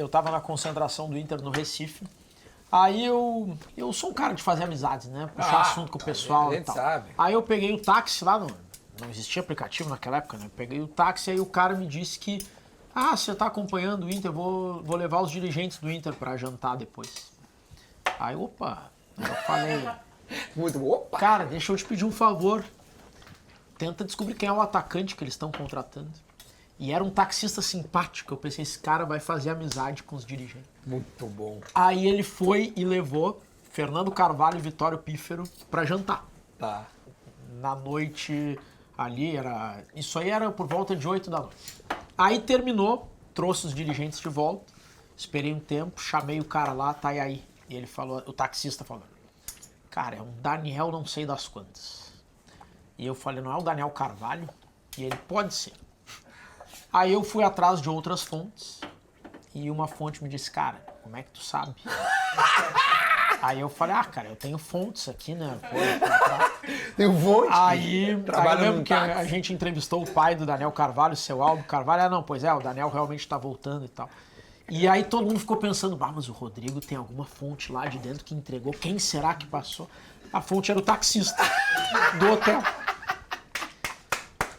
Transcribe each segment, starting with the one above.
eu tava na concentração do Inter no Recife. Aí eu sou um cara de fazer amizades, né? Puxar assunto com o pessoal e tal. Sabe. Aí eu peguei o táxi lá, não existia aplicativo naquela época, né? Eu peguei o táxi e aí o cara me disse que você tá acompanhando o Inter, vou levar os dirigentes do Inter pra jantar depois. Aí, opa, eu falei... Muito bom. Opa! Cara, deixa eu te pedir um favor. Tenta descobrir quem é o atacante que eles estão contratando. E era um taxista simpático. Eu pensei, esse cara vai fazer amizade com os dirigentes. Muito bom. Aí ele foi e levou Fernando Carvalho e Vitório Pífero pra jantar. Tá. Na noite ali, isso aí era por volta de 8 da noite. Aí terminou, trouxe os dirigentes de volta, esperei um tempo, chamei o cara lá, tá aí. E ele falou, o taxista falou, cara, é um Daniel não sei das quantas. E eu falei, não é o Daniel Carvalho? E ele, pode ser. Aí eu fui atrás de outras fontes e uma fonte me disse, cara, como é que tu sabe? Aí eu falei, cara, eu tenho fontes aqui, né? Tem um fonte? Aí eu lembro que táxi. a gente entrevistou o pai do Daniel Carvalho, o seu Aldo Carvalho. Não, pois é, o Daniel realmente tá voltando e tal. E aí todo mundo ficou pensando, mas o Rodrigo tem alguma fonte lá de dentro que entregou. Quem será que passou? A fonte era o taxista do hotel.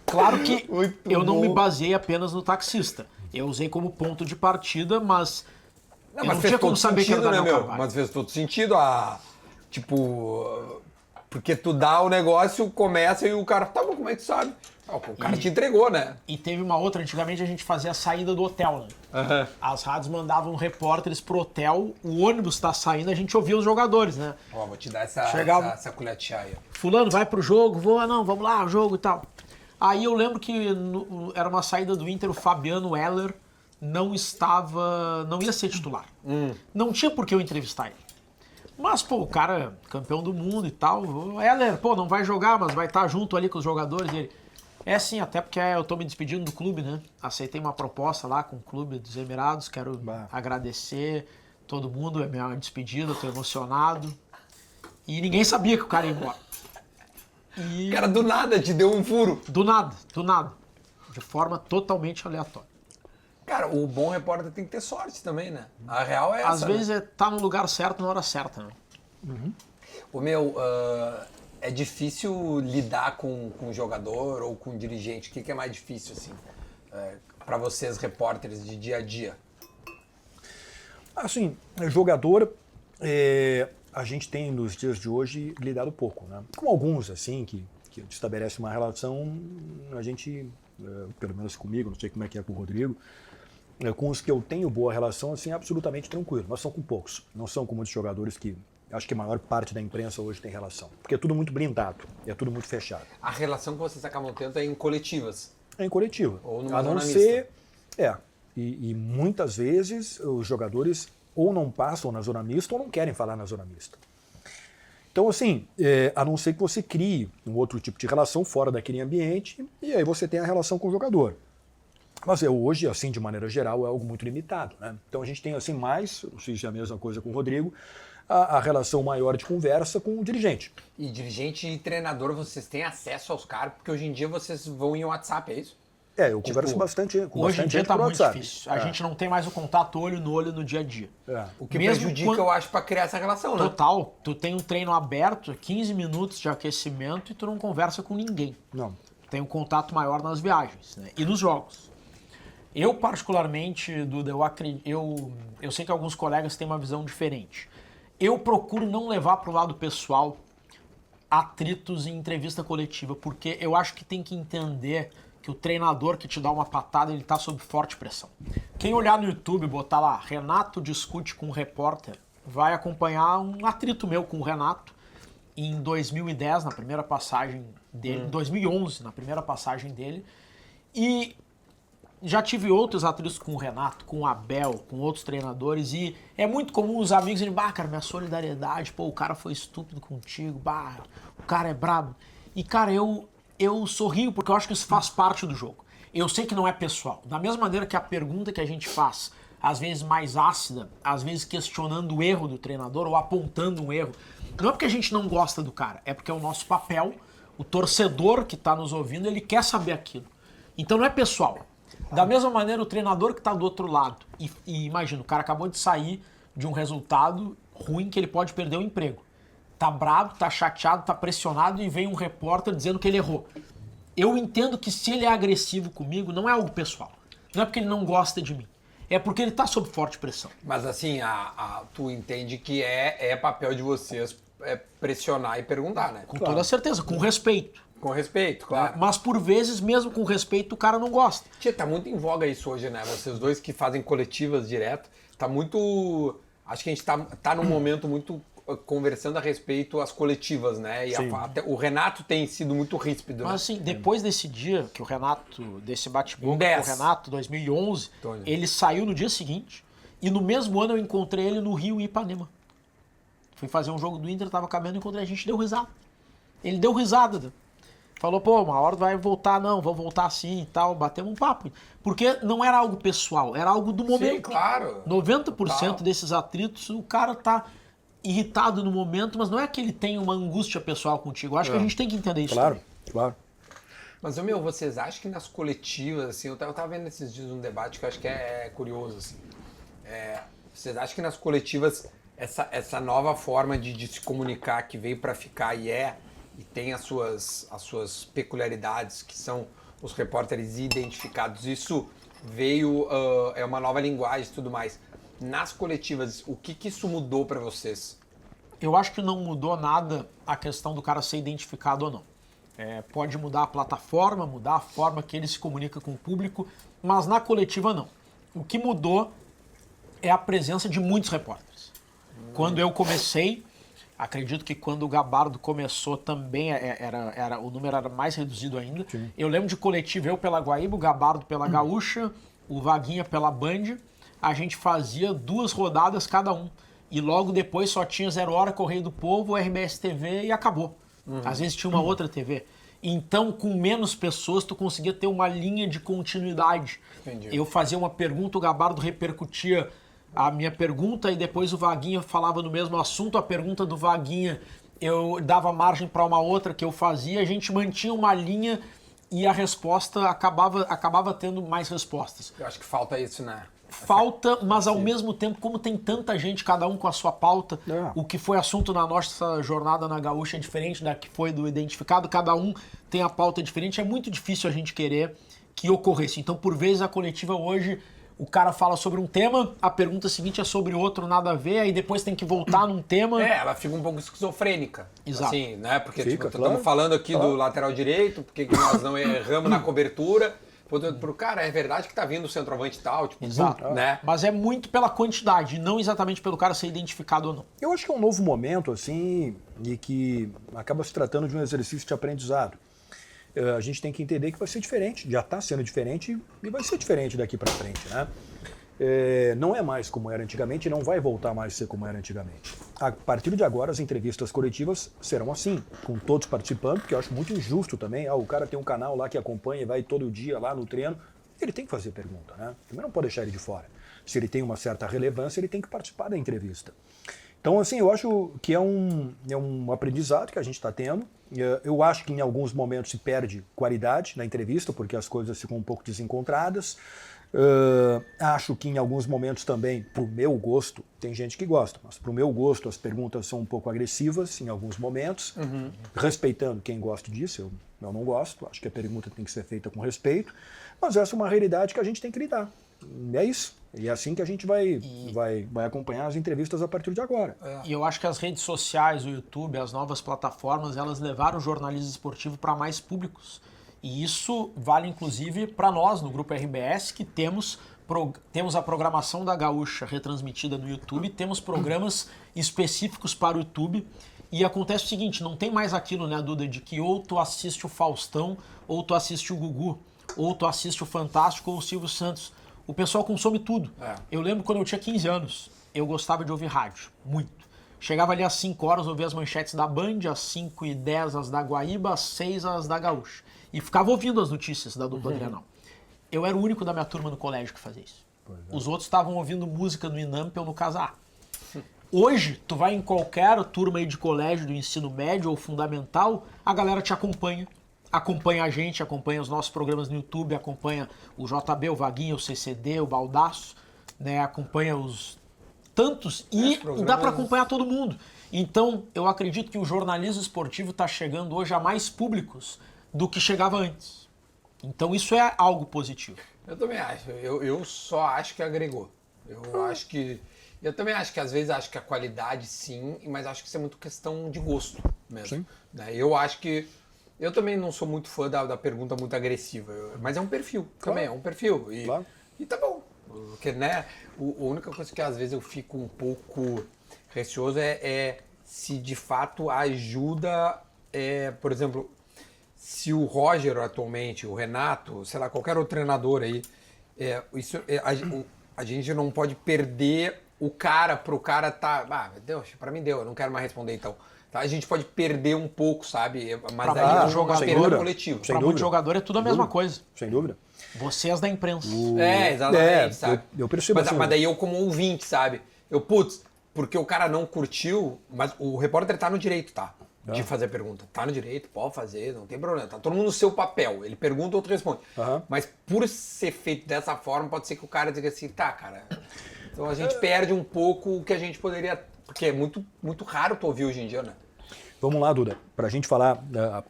Claro que eu não me baseei apenas no taxista. Eu usei como ponto de partida, mas eu não tinha como saber que era o Daniel Carvalho. Mas fez todo sentido, porque tu dá o negócio, começa e o cara, tá bom, como é que tu sabe? O cara te entregou, né? E teve uma outra, antigamente a gente fazia a saída do hotel, né? Uhum. As rádios mandavam repórteres pro hotel, o ônibus tá saindo, a gente ouvia os jogadores, né? Ó, vou te dar essa colher de chá aí. Fulano, vai pro jogo, não, vamos lá, o jogo e tal. Aí eu lembro que era uma saída do Inter, o Fabiano Heller não ia ser titular. Não tinha por que eu entrevistar ele. Mas, pô, o cara, campeão do mundo e tal, o Heller, não vai jogar, mas vai estar junto ali com os jogadores. Ele, sim, até porque eu tô me despedindo do clube, né? Aceitei uma proposta lá com o clube dos Emirados, quero agradecer todo mundo, é minha despedida, tô emocionado. E ninguém sabia que o cara ia embora. O cara do nada te deu um furo. Do nada. De forma totalmente aleatória. Cara, o bom repórter tem que ter sorte também, né? A real é essa. Às vezes tá no lugar certo na hora certa, né? Uhum. É difícil lidar com jogador ou com dirigente? O que é mais difícil, assim, para vocês, repórteres de dia a dia? Assim, jogador, a gente tem nos dias de hoje lidado pouco, né? Com alguns, assim, que estabelece uma relação, a gente, pelo menos comigo, não sei como é que é com o Rodrigo, com os que eu tenho boa relação, assim, absolutamente tranquilo. Mas são com poucos. Não são com muitos jogadores que acho que a maior parte da imprensa hoje tem relação. Porque é tudo muito blindado, é tudo muito fechado. A relação que vocês acabam tendo é em coletivas? É em coletiva. Ou numa a não zona ser... E muitas vezes os jogadores ou não passam na zona mista ou não querem falar na zona mista. Então, assim, a não ser que você crie um outro tipo de relação fora daquele ambiente e aí você tem a relação com o jogador. Mas hoje, assim, de maneira geral, é algo muito limitado, né? Então a gente tem, assim, mais, não sei se é a mesma coisa com o Rodrigo, a relação maior de conversa com o dirigente. E dirigente e treinador, vocês têm acesso aos caras, porque hoje em dia vocês vão em WhatsApp, é isso? Eu converso bastante com hoje em dia tá muito WhatsApp. difícil. A gente não tem mais o contato olho no olho no dia a dia. O que prejudica, eu acho, pra criar essa relação, né? Total. Tu tem um treino aberto, 15 minutos de aquecimento e tu não conversa com ninguém. Não. Tu tem um contato maior nas viagens, né? E nos jogos. Eu, particularmente, Duda, eu sei que alguns colegas têm uma visão diferente. Eu procuro não levar para o lado pessoal atritos em entrevista coletiva, porque eu acho que tem que entender que o treinador que te dá uma patada, ele está sob forte pressão. Quem olhar no YouTube e botar lá, Renato discute com um repórter, vai acompanhar um atrito meu com o Renato em 2010, na primeira passagem dele, em 2011, na primeira passagem dele, e já tive outros atritos com o Renato, com o Abel, com outros treinadores, e é muito comum os amigos dizerem, cara, minha solidariedade, o cara foi estúpido contigo, o cara é brabo. E, cara, eu sorrio porque eu acho que isso faz parte do jogo. Eu sei que não é pessoal. Da mesma maneira que a pergunta que a gente faz, às vezes mais ácida, às vezes questionando o erro do treinador ou apontando um erro, não é porque a gente não gosta do cara, é porque é o nosso papel, o torcedor que está nos ouvindo, ele quer saber aquilo. Então não é pessoal. Da mesma maneira, o treinador que está do outro lado, e imagina, o cara acabou de sair de um resultado ruim que ele pode perder o emprego. Tá bravo, tá chateado, tá pressionado e vem um repórter dizendo que ele errou. Eu entendo que se ele é agressivo comigo, não é algo pessoal. Não é porque ele não gosta de mim. É porque ele tá sob forte pressão. Mas assim, tu entende que é papel de vocês pressionar e perguntar, né? Com toda certeza, com respeito. Com respeito, claro. Mas por vezes, mesmo com respeito, o cara não gosta. Tia, tá muito em voga isso hoje, né? Vocês dois que fazem coletivas direto, tá muito... Acho que a gente tá num momento muito conversando a respeito às coletivas, né? E até o Renato tem sido muito ríspido, Mas assim, depois desse dia que o Renato, desse bate-boca com o Renato, 2011, ele saiu no dia seguinte e no mesmo ano eu encontrei ele no Rio e Ipanema. Fui fazer um jogo do Inter, tava acabando, encontrei, a gente deu risada. Ele deu risada. Falou, pô, uma hora vai voltar, não, vou voltar sim e tal, batemos um papo. Porque não era algo pessoal, era algo do momento. Sim, claro. 90% Total. desses atritos, o cara tá irritado no momento, mas não é que ele tem uma angústia pessoal contigo. Eu acho que a gente tem que entender isso. Claro, também. claro. Mas, vocês acham que nas coletivas, assim, eu tava vendo esses dias um debate que eu acho que é curioso, assim. Vocês acham que nas coletivas essa nova forma de se comunicar que veio para ficar e tem as suas peculiaridades, que são os repórteres identificados, isso veio, é uma nova linguagem e tudo mais. Nas coletivas, o que isso mudou para vocês? Eu acho que não mudou nada a questão do cara ser identificado ou não. Pode mudar a plataforma, mudar a forma que ele se comunica com o público, mas na coletiva não. O que mudou é a presença de muitos repórteres. Quando eu comecei, acredito que quando o Gabardo começou também o número era mais reduzido ainda. Sim. Eu lembro de coletiva, eu pela Guaíba, o Gabardo pela Gaúcha, o Vaguinha pela Band. A gente fazia 2 rodadas cada um. E logo depois só tinha 0 Hora, Correio do Povo, RBS TV e acabou. Às vezes tinha uma outra TV. Então, com menos pessoas, tu conseguia ter uma linha de continuidade. Entendi. Eu fazia uma pergunta, o Gabardo repercutia a minha pergunta e depois o Vaguinha falava no mesmo assunto, a pergunta do Vaguinha eu dava margem para uma outra que eu fazia, a gente mantinha uma linha e a resposta acabava tendo mais respostas. Eu acho que falta isso, né? Falta, mas ao mesmo tempo, como tem tanta gente, cada um com a sua pauta, o que foi assunto na nossa jornada na Gaúcha é diferente da que foi do Identificado, cada um tem a pauta diferente, é muito difícil a gente querer que ocorresse. Então, por vezes, a coletiva hoje, o cara fala sobre um tema, a pergunta seguinte é sobre outro, nada a ver, aí depois tem que voltar num tema. Ela fica um pouco esquizofrênica. Exato. Assim, né? Porque Fica, estamos falando aqui do lateral direito, porque nós não erramos na cobertura. Pro cara, é verdade que tá vindo o centroavante e tal, tipo, exato, né? Mas é muito pela quantidade, não exatamente pelo cara ser identificado ou não. Eu acho que é um novo momento, assim, e que acaba se tratando de um exercício de aprendizado. A gente tem que entender que vai ser diferente, já está sendo diferente e vai ser diferente daqui para frente, né? Não é mais como era antigamente e não vai voltar mais a ser como era antigamente. A partir de agora, as entrevistas coletivas serão assim, com todos participando, porque eu acho muito injusto também. O cara tem um canal lá que acompanha e vai todo dia lá no treino, ele tem que fazer pergunta, né? Também não pode deixar ele de fora. Se ele tem uma certa relevância, ele tem que participar da entrevista. Então, assim, eu acho que é um aprendizado que a gente está tendo. Eu acho que em alguns momentos se perde qualidade na entrevista, porque as coisas ficam um pouco desencontradas. Acho que em alguns momentos também, pro meu gosto, tem gente que gosta, mas pro meu gosto as perguntas são um pouco agressivas em alguns momentos, respeitando quem gosta disso, eu não gosto, acho que a pergunta tem que ser feita com respeito, mas essa é uma realidade que a gente tem que lidar. É isso. E é assim que a gente vai acompanhar as entrevistas a partir de agora. E eu acho que as redes sociais, o YouTube, as novas plataformas, elas levaram o jornalismo esportivo para mais públicos. E isso vale inclusive para nós no Grupo RBS, que temos a programação da Gaúcha retransmitida no YouTube, temos programas específicos para o YouTube. E acontece o seguinte, não tem mais aquilo, né, Duda, de que ou tu assiste o Faustão, ou tu assiste o Gugu, ou tu assiste o Fantástico ou o Silvio Santos. O pessoal consome tudo. Eu lembro quando eu tinha 15 anos, eu gostava de ouvir rádio, muito. Chegava ali às 5 horas, ouvia as manchetes da Band, às 5h10 as da Guaíba, às 6 as da Gaúcha. E ficava ouvindo as notícias da dupla Grenal. Eu era o único da minha turma no colégio que fazia isso. Os outros estavam ouvindo música no Inamp ou no Casar. Hoje, tu vai em qualquer turma aí de colégio do ensino médio ou fundamental, a galera te acompanha. acompanha a gente, acompanha os nossos programas no YouTube, acompanha o JB, o Vaguinho, o CCD, o Baldaço, né? Acompanha os tantos e dá para acompanhar todo mundo. Então, eu acredito que o jornalismo esportivo está chegando hoje a mais públicos do que chegava antes. Então, isso é algo positivo. Eu também acho. Eu só acho que agregou. Eu também acho que às vezes acho que a qualidade sim, mas acho que isso é muito questão de gosto mesmo. Sim. Né? Eu acho que eu também não sou muito fã da pergunta muito agressiva, mas é um perfil, também é um perfil. E tá bom. Porque, né, a única coisa que às vezes eu fico um pouco receoso é se de fato ajuda, por exemplo, se o Roger atualmente, o Renato, sei lá, qualquer outro treinador aí, a gente não pode perder o cara pro cara tá... Deus, pra mim deu, eu não quero mais responder então. Tá? A gente pode perder um pouco, sabe? Mas aí é uma perda coletiva. Para muito jogador é tudo a mesma coisa. Sem dúvida. Vocês da imprensa. Exatamente, sabe? Eu percebo assim. Mas daí eu como ouvinte, sabe? Porque o cara não curtiu, mas o repórter tá no direito, tá? De fazer a pergunta. Tá no direito, pode fazer, não tem problema. Tá todo mundo no seu papel. Ele pergunta, outro responde. Mas por ser feito dessa forma, pode ser que o cara diga assim, tá, cara... Então a gente perde um pouco o que a gente poderia... Porque é muito, muito raro tu ouvir hoje em dia, né? Vamos lá, Duda, para a gente falar,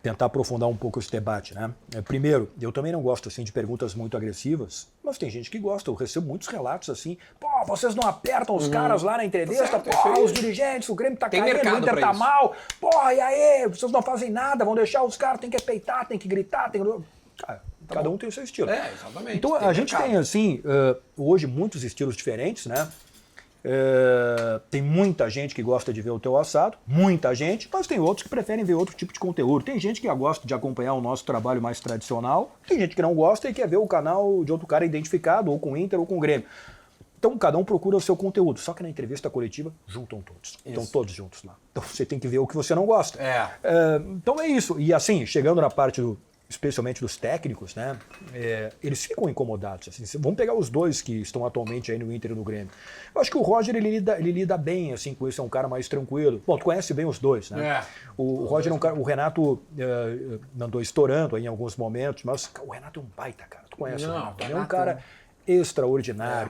tentar aprofundar um pouco esse debate, né? Primeiro, eu também não gosto assim de perguntas muito agressivas, mas tem gente que gosta. Eu recebo muitos relatos assim, pô, vocês não apertam os caras lá na entrevista, pô, os dirigentes, o Grêmio tá caindo, o Inter tá mal, porra, e aí, vocês não fazem nada, vão deixar os caras, tem que peitar, tem que gritar, tem que... Cara, cada um tem o seu estilo. Exatamente. Então a gente tem, assim, hoje muitos estilos diferentes, né? Tem muita gente que gosta de ver o teu assado, muita gente, mas tem outros que preferem ver outro tipo de conteúdo. Tem gente que gosta de acompanhar o nosso trabalho mais tradicional, tem gente que não gosta e quer ver o canal de outro cara identificado, ou com o Inter ou com o Grêmio. Então cada um procura o seu conteúdo, só que na entrevista coletiva juntam todos. Estão todos juntos lá. Então você tem que ver o que você não gosta. Então é isso. E assim, chegando na parte especialmente dos técnicos, né? Eles ficam incomodados. Assim, vamos pegar os dois que estão atualmente aí no Inter e no Grêmio. Eu acho que o Roger ele lida bem assim com isso, é um cara mais tranquilo. Bom, tu conhece bem os dois, né? O Roger é um cara, o Renato andou estourando aí em alguns momentos, mas o Renato é um baita cara. Tu conhece o Renato? Ele é um cara extraordinário.